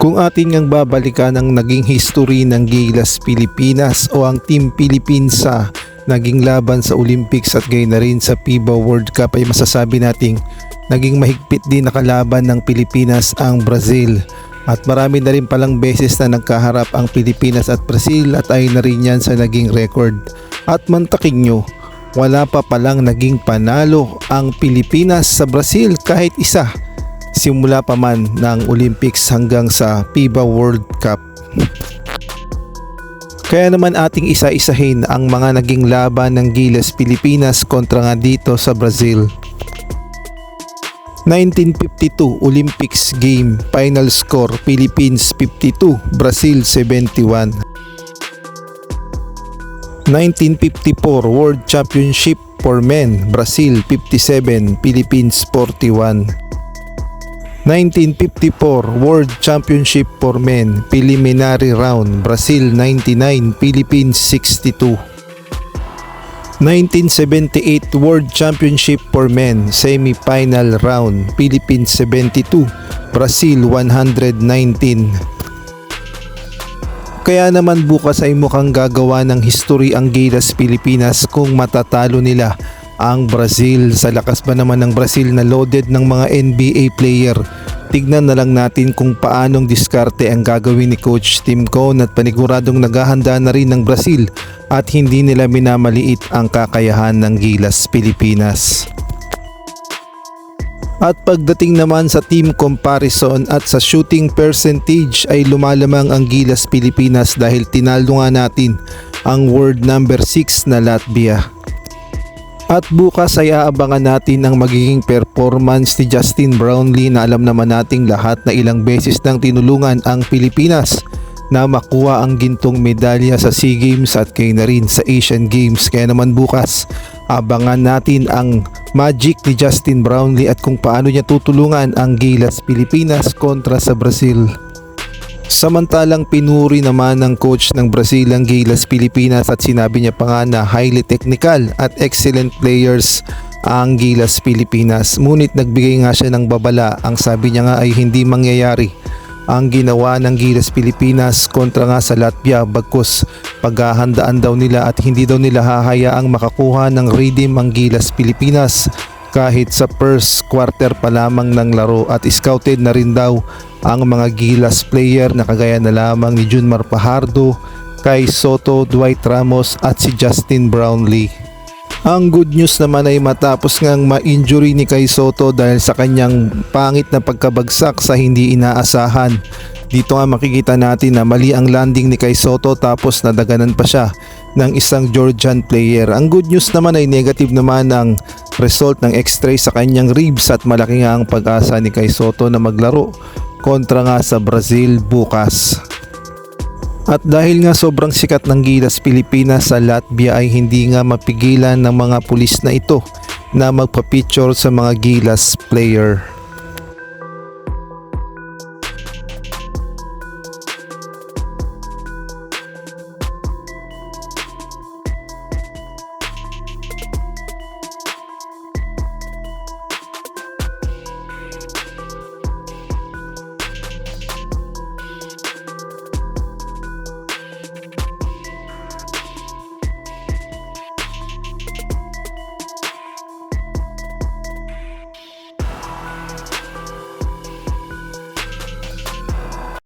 Kung atin ngang babalikan ang naging history ng Gilas Pilipinas o ang Team Philippines sa naging laban sa Olympics at gayon na rin sa FIBA World Cup, ay masasabi nating naging mahigpit din na kalaban ng Pilipinas ang Brazil. At marami na rin palang beses na nagkaharap ang Pilipinas at Brazil at ay na rin yan sa naging record. At mantakin nyo, wala pa palang naging panalo ang Pilipinas sa Brazil kahit isa, simula pa man ng Olympics hanggang sa FIBA World Cup. Kaya naman ating isa-isahin ang mga naging laban ng Gilas Pilipinas kontra nga dito sa Brazil. 1952 Olympics Game, final score Philippines 52, Brazil 71. 1954 World Championship for Men, Brazil 57, Philippines 41. 1954 World Championship for Men, preliminary round, Brazil 99, Philippines 62. 1978 World Championship for Men, semi-final round, Philippines 72, Brazil 119. Kaya naman bukas ay mukhang gagawa ng history ang Gilas Pilipinas kung matatalo nila ang Brazil. Sa lakas ba naman ng Brazil na loaded ng mga NBA player? Tignan na lang natin kung paanong diskarte ang gagawin ni Coach Tim Cone at paniguradong naghahanda na rin ng Brazil at hindi nila minamaliit ang kakayahan ng Gilas Pilipinas. At pagdating naman sa team comparison at sa shooting percentage ay lumalamang ang Gilas Pilipinas dahil tinalo nga natin ang world number 6 na Latvia. At bukas ay aabangan natin ang magiging performance ni Justin Brownlee na alam naman nating lahat na ilang beses nang tinulungan ang Pilipinas na makuha ang gintong medalya sa SEA Games at kay na rin sa Asian Games. Kaya naman bukas abangan natin ang magic ni Justin Brownlee at kung paano niya tutulungan ang Gilas Pilipinas kontra sa Brazil. Samantalang pinuri naman ng coach ng Brazil ang Gilas Pilipinas at sinabi niya pa nga na highly technical at excellent players ang Gilas Pilipinas. Ngunit nagbigay nga siya ng babala. Ang sabi niya nga ay hindi mangyayari ang ginawa ng Gilas Pilipinas kontra nga sa Latvia, bagkus paghahandaan daw nila at hindi daw nila hahayaang makakuha ng redeem ang Gilas Pilipinas kahit sa first quarter pa lamang ng laro. At scouted na rin daw ang mga Gilas player na kagaya na lamang ni Junmar Fajardo, Kai Sotto, Dwight Ramos at si Justin Brownlee. Ang good news naman ay matapos ngang ma-injury ni Kai Sotto dahil sa kanyang pangit na pagkabagsak sa hindi inaasahan. Dito nga makikita natin na mali ang landing ni Kai Sotto tapos nadaganan pa siya ng isang Georgian player. Ang good news naman ay negative naman ang result ng x-ray sa kanyang ribs at malaki nga ang pag-asa ni Kai Sotto na maglaro kontra nga sa Brazil bukas. At dahil nga sobrang sikat ng Gilas Pilipinas sa Latvia ay hindi nga mapigilan ng mga pulis na ito na magpa-picture sa mga Gilas player.